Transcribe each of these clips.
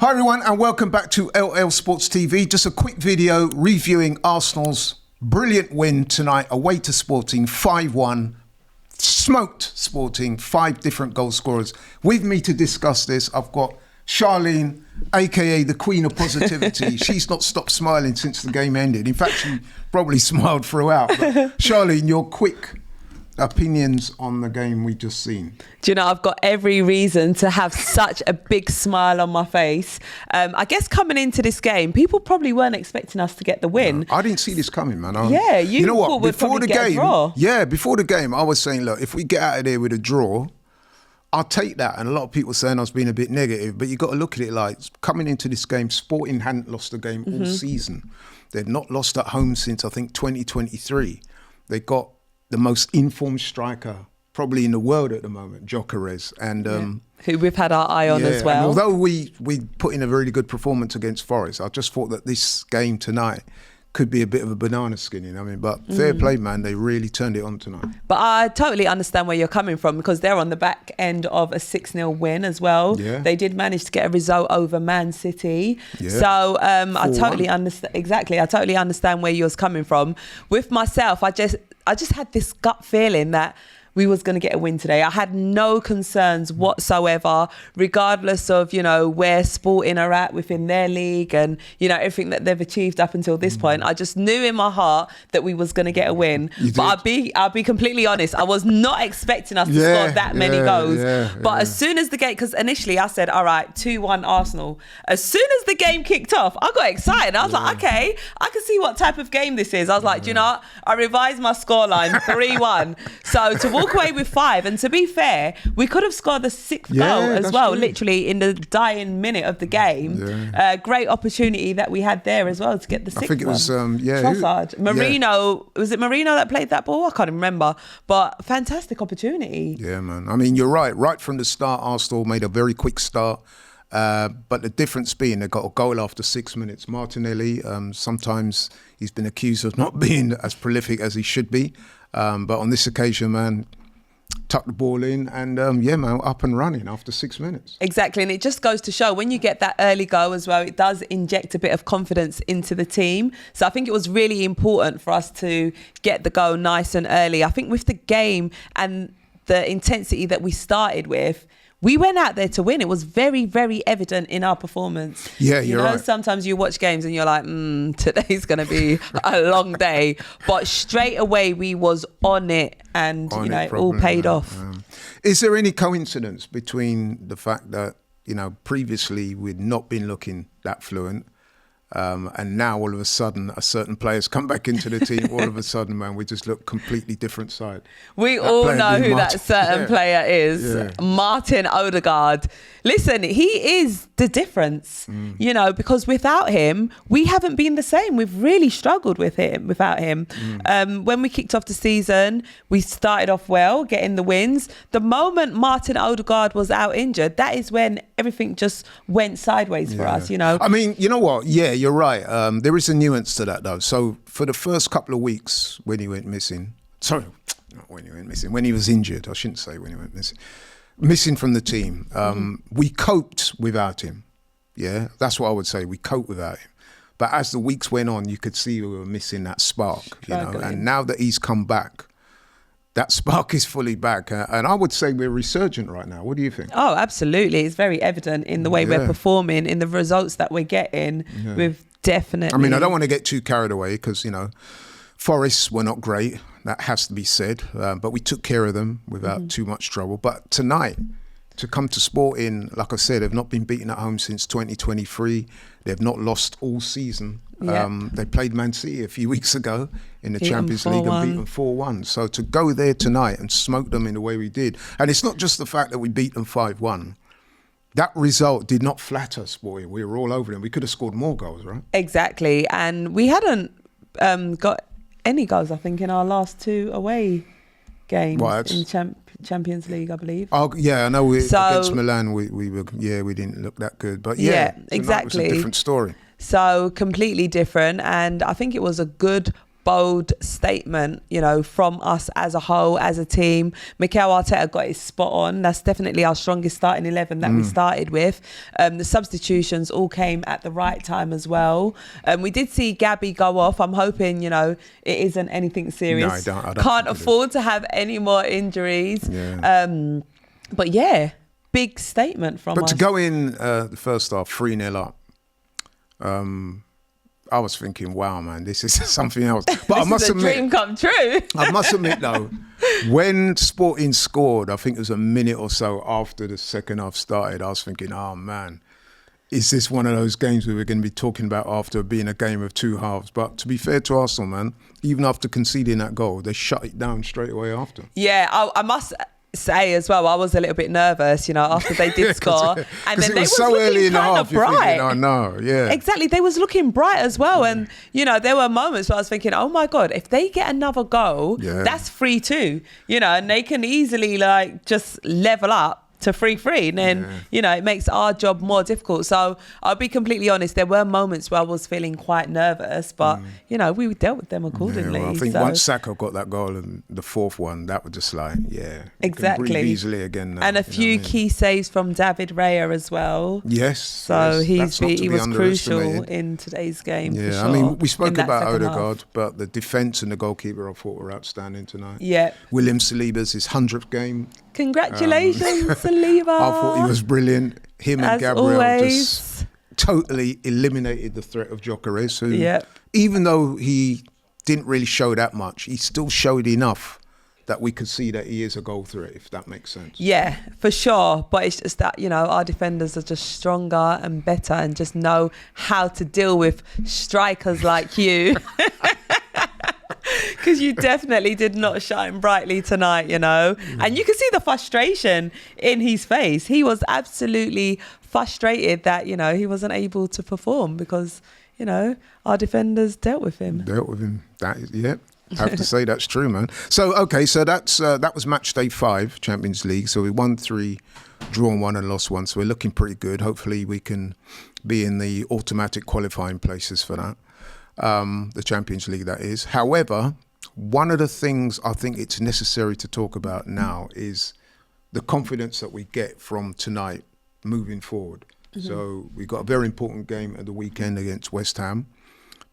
Hi everyone and welcome back to LL Sports TV. Just a quick video reviewing Arsenal's brilliant win tonight away to Sporting 5-1. Smoked Sporting, 5 different goal scorers. With me to discuss this, I've got Charlene, aka the Queen of Positivity. She's not stopped smiling since the game ended. In fact, she probably smiled throughout. But Charlene, your quick opinions on the game we just seen. Do you know, I've got every reason to have such a big smile on my face. I guess coming into this game, people probably weren't expecting us to get the win. No, I didn't see this coming, man. You know what? Before the game, before the game, I was saying, look, if we get out of there with a draw, I'll take that. And a lot of people saying I was being a bit negative, but you got to look at it like coming into this game, Sporting hadn't lost a game all season. They'd not lost at home since I think 2023. They got the most informed striker probably in the world at the moment, Gyökeres, and who we've had our eye on as well. And although we put in a really good performance against Forest, I just thought that this game tonight could be a bit of a banana skinning. I mean, but fair play, man. They really turned it on tonight. But I totally understand where you're coming from because they're on the back end of a 6-0 win as well. Yeah. They did manage to get a result over Man City. Yeah. So I totally understand. Exactly. I totally understand where you're coming from. With myself, I just had this gut feeling that we was going to get a win today. I had no concerns whatsoever, regardless of, you know, where Sporting are at within their league and, you know, everything that they've achieved up until this point. I just knew in my heart that we was going to get a win. But I'll be completely honest, I was not expecting us to score that many goals. But as soon as the game, because initially I said, all right, 2-1 Arsenal. As soon as the game kicked off, I got excited. I was like, okay, I can see what type of game this is. I was like, do you know what? I revised my scoreline 3-1. So to walk away with 5, and to be fair, we could have scored the 6th goal as well, literally in the dying minute of the game. Great opportunity that we had there as well to get the 6th. I think it was Trossard. Marino, was it Marino that played that ball? I can't remember, but fantastic opportunity. Yeah, man. I mean, you're right from the start. Arsenal made a very quick start. But the difference being they got a goal after 6 minutes. Martinelli, sometimes he's been accused of not being as prolific as he should be. But on this occasion, man, tuck the ball in and, man, up and running after 6 minutes. Exactly. And it just goes to show when you get that early goal as well, it does inject a bit of confidence into the team. So I think it was really important for us to get the goal nice and early. I think with the game and the intensity that we started with, we went out there to win. It was very, very evident in our performance. Yeah, you're right. Sometimes you watch games and you're like, today's going to be a long day. But straight away, we was on it and, it all paid off. Is there any coincidence between the fact that, previously we'd not been looking that fluent and now all of a sudden a certain player's come back into the team, all of a sudden, man, we just look completely different side. We all know who that certain player is. Martin Odegaard. Listen, he is the difference, because without him, we haven't been the same. We've really struggled without him. When we kicked off the season, we started off well, getting the wins. The moment Martin Odegaard was out injured, that is when everything just went sideways for us, I mean, you know what? Yeah, you're right. There is a nuance to that, though. So for the first couple of weeks when he went missing, when he was injured, I shouldn't say when he went missing from the team, we coped without him. Yeah, that's what I would say. We coped without him. But as the weeks went on, you could see we were missing that spark, and now that he's come back, that spark is fully back. And I would say we're resurgent right now. What do you think? Oh, absolutely. It's very evident in the way we're performing, in the results that we're getting. We've definitely... I mean, I don't want to get too carried away because, Forest were not great. That has to be said. But we took care of them without too much trouble. But tonight, to come to Sporting, like I said, they've not been beaten at home since 2023. They've not lost all season. They played Man City a few weeks ago in the Champions League and beat them 4-1. So to go there tonight and smoke them in the way we did. And it's not just the fact that we beat them 5-1. That result did not flatter Sporting. We were all over them. We could have scored more goals, right? Exactly. And we hadn't got any goals, I think, in our last 2 away games in Champions League, I believe. Oh yeah, I know. Against Milan, we didn't look that good, but exactly, it was a different story. So completely different, and I think it was a good bold statement, you know, from us as a whole, as a team. Mikel Arteta got it spot on. That's definitely our strongest starting 11 that we started with. The substitutions all came at the right time as well. We did see Gabby go off. I'm hoping, you know, it isn't anything serious. No, I don't Can't afford to have any more injuries. Yeah. But yeah, big statement from us. But to go in the first half 3-0 up, I was thinking, wow, man, this is something else. But I must admit, dream come true. I must admit, though, when Sporting scored, I think it was a minute or so after the second half started, I was thinking, oh, man, is this one of those games we were going to be talking about after being a game of two halves? But to be fair to Arsenal, man, even after conceding that goal, they shut it down straight away after. Yeah, I must say as well, I was a little bit nervous, you know, after they did score, and then it they was was so early in the kind half. of You're bright. thinking, oh no, yeah, Exactly, they was looking bright as well, and you know, there were moments where I was thinking, oh my god, if they get another goal, that's 3-2, you know, and they can easily like just level up to 3-3, and then you know, it makes our job more difficult. So I'll be completely honest, there were moments where I was feeling quite nervous, but you know, we dealt with them accordingly. Yeah, well, I think once Saka got that goal and the fourth one, that was just like, exactly, can breathe easily again now, and a few key saves from David Raya as well. So he was crucial in today's game. Yeah, for sure, I mean, we spoke about Odegaard, but the defence and the goalkeeper I thought were outstanding tonight. Yeah, William Saliba's his 100th game. Congratulations, Saliba. I thought he was brilliant. Him and As Gabriel always. just totally eliminated the threat of Gyökeres, who, even though he didn't really show that much, he still showed enough that we could see that he is a goal threat, if that makes sense. Yeah, for sure. But it's just that, you know, our defenders are just stronger and better and just know how to deal with strikers like you. Because you definitely did not shine brightly tonight, you know. And you can see the frustration in his face. He was absolutely frustrated that, you know, he wasn't able to perform because, you know, our defenders dealt with him. That is, I have to say that's true, man. So, okay, so that was match day 5, Champions League. So we won 3, drawn 1 and lost 1. So we're looking pretty good. Hopefully we can be in the automatic qualifying places for that. The Champions League, that is. However, one of the things I think it's necessary to talk about now is the confidence that we get from tonight moving forward. So we've got a very important game at the weekend against West Ham.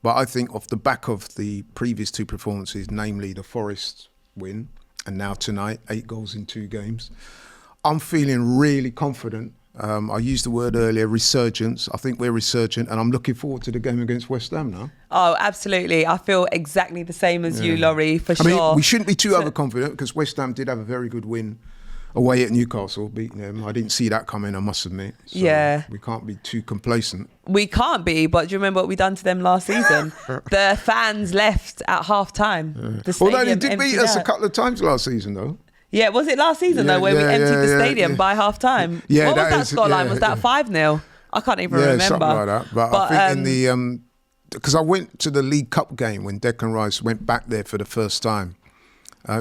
But I think off the back of the previous 2 performances, namely the Forest win and now tonight, 8 goals in 2 games, I'm feeling really confident. I used the word earlier, resurgence. I think we're resurgent, and I'm looking forward to the game against West Ham now. Oh, absolutely. I feel exactly the same as you, Laurie, for sure. I mean, we shouldn't be too overconfident because West Ham did have a very good win away at Newcastle, beating them. I didn't see that coming, I must admit. So we can't be too complacent. We can't be, but do you remember what we done to them last season? The fans left at half-time. The Although they did beat us a couple of times last season, though. Yeah, was it last season though, where we emptied the stadium by half time? Yeah, what was that scoreline? Was that 5-0? I can't even remember. Something like that. But I think in the because I went to the League Cup game when Declan Rice went back there for the first time.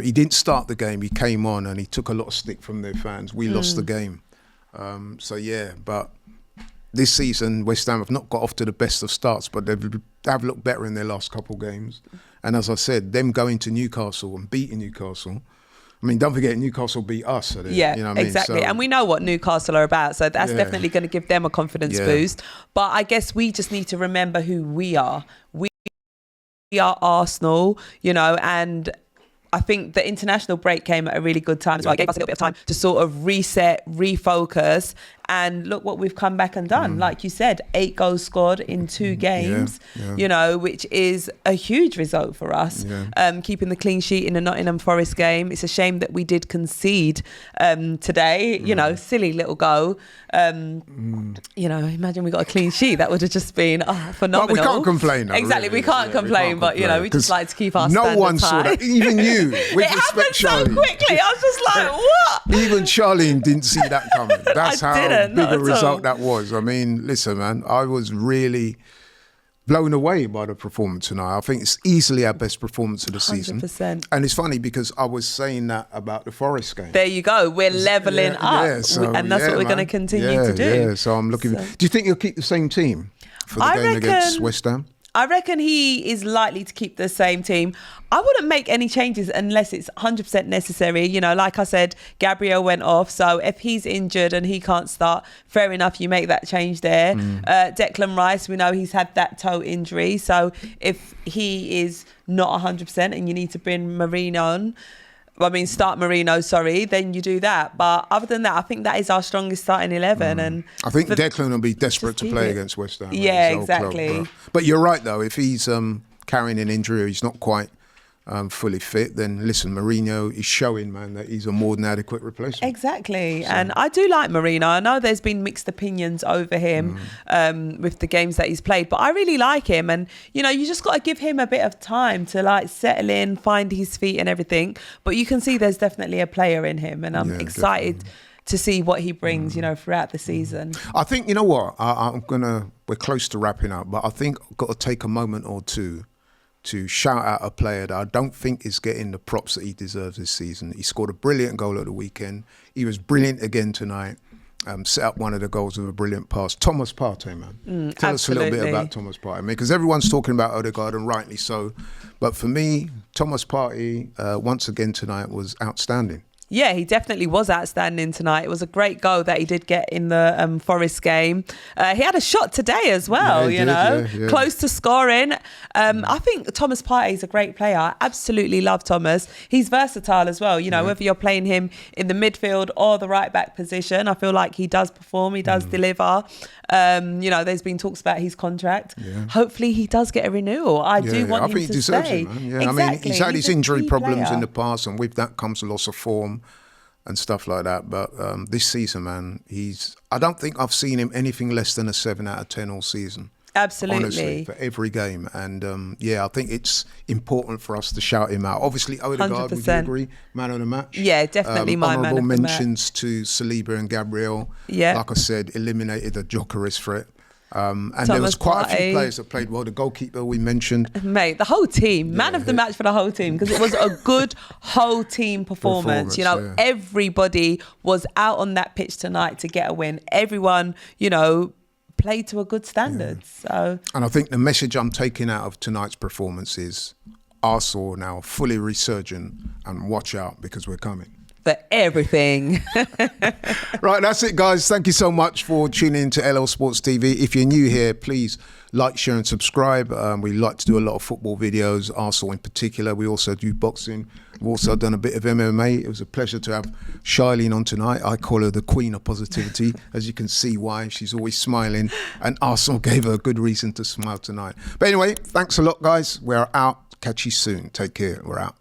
He didn't start the game. He came on and he took a lot of stick from their fans. We lost the game. But this season West Ham have not got off to the best of starts, but they've looked better in their last couple of games. And as I said, them going to Newcastle and beating Newcastle. I mean, don't forget, Newcastle beat us. So you know what exactly. I mean? And we know what Newcastle are about, so that's definitely going to give them a confidence boost. But I guess we just need to remember who we are. We are Arsenal, you know, and I think the international break came at a really good time. So it gave us a little bit of time to sort of reset, refocus, and look what we've come back and done. Like you said, 8 goals scored in 2 games, you know, which is a huge result for us. Keeping the clean sheet in the Nottingham Forest game. It's a shame that we did concede today, you know, silly little goal. You know, imagine we got a clean sheet. That would have just been phenomenal. But we can't complain. Exactly, really. we can't complain, but you know, we just like to keep our standards No one saw high. that, even you. With it respect, happened Charlie. so quickly. I was just like, what? Even Charlene didn't see that coming. That's how big not a at result all. that was. I mean, listen, man, I was really blown away by the performance tonight. I think it's easily our best performance of the season. 100%. And it's funny because I was saying that about the Forest game. There you go. We're levelling up. And that's what we're going to continue to do. Yeah, so I'm looking... Do you think you'll keep the same team for the game against West Ham? I reckon he is likely to keep the same team. I wouldn't make any changes unless it's 100% necessary. You know, like I said, Gabriel went off. So if he's injured and he can't start, fair enough, you make that change there. Declan Rice, we know he's had that toe injury. So if he is not 100% and you need to bring start Marino, then you do that. But other than that, I think that is our strongest starting 11. And I think Declan will be desperate to play against West Ham. Yeah, exactly. But you're right, though. If he's carrying an injury or he's not quite fully fit, then listen, Mourinho is showing, man, that he's a more than adequate replacement. Exactly. So. And I do like Mourinho. I know there's been mixed opinions over him with the games that he's played, but I really like him. And, you know, you just got to give him a bit of time to like settle in, find his feet and everything. But you can see there's definitely a player in him, and I'm excited to see what he brings, you know, throughout the season. I think, you know what, we're close to wrapping up, but I think I've got to take a moment or two to shout out a player that I don't think is getting the props that he deserves this season. He scored a brilliant goal at the weekend. He was brilliant again tonight. Set up one of the goals with a brilliant pass. Thomas Partey, man. Tell us a little bit about Thomas Partey, because everyone's talking about Odegaard, and rightly so. But for me, Thomas Partey, once again tonight, was outstanding. Yeah, he definitely was outstanding tonight. It was a great goal that he did get in the Forest game. He had a shot today as well, close to scoring. I think Thomas Partey is a great player. I absolutely love Thomas. He's versatile as well. You know, whether you're playing him in the midfield or the right back position, I feel like he does perform, he does deliver. You know, there's been talks about his contract. Hopefully he does get a renewal. I do want him to stay. I think he deserves it, man. Yeah, exactly. I mean, he's had his injury problems in the player. past, and with that comes a loss of form and stuff like that. But this season, man, I don't think I've seen him anything less than a 7 out of 10 all season. Absolutely. Honestly, for every game. And I think it's important for us to shout him out. Obviously, Odegaard, would you agree? Man of the match? Yeah, definitely my man of the match. Honourable mentions to Saliba and Gabriel. Yeah. Like I said, eliminated the Gyökeres threat. And Thomas there was quite Partey. a few players that played well. The goalkeeper we mentioned. Mate, the whole team. Man of the match for the whole team, because it was a good whole team performance. You know, everybody was out on that pitch tonight to get a win. Everyone, you know, played to a good standard. So, and I think the message I'm taking out of tonight's performance is Arsenal now fully resurgent, and watch out because we're coming. For everything. Right, that's it, guys. Thank you so much for tuning in to LL Sports TV. If you're new here, please like, share and subscribe. We like to do a lot of football videos, Arsenal in particular. We also do boxing. We've also done a bit of MMA. It was a pleasure to have Charlene on tonight. I call her the queen of positivity. As you can see why. She's always smiling. And Arsenal gave her a good reason to smile tonight. But anyway, thanks a lot, guys. We're out. Catch you soon. Take care. We're out.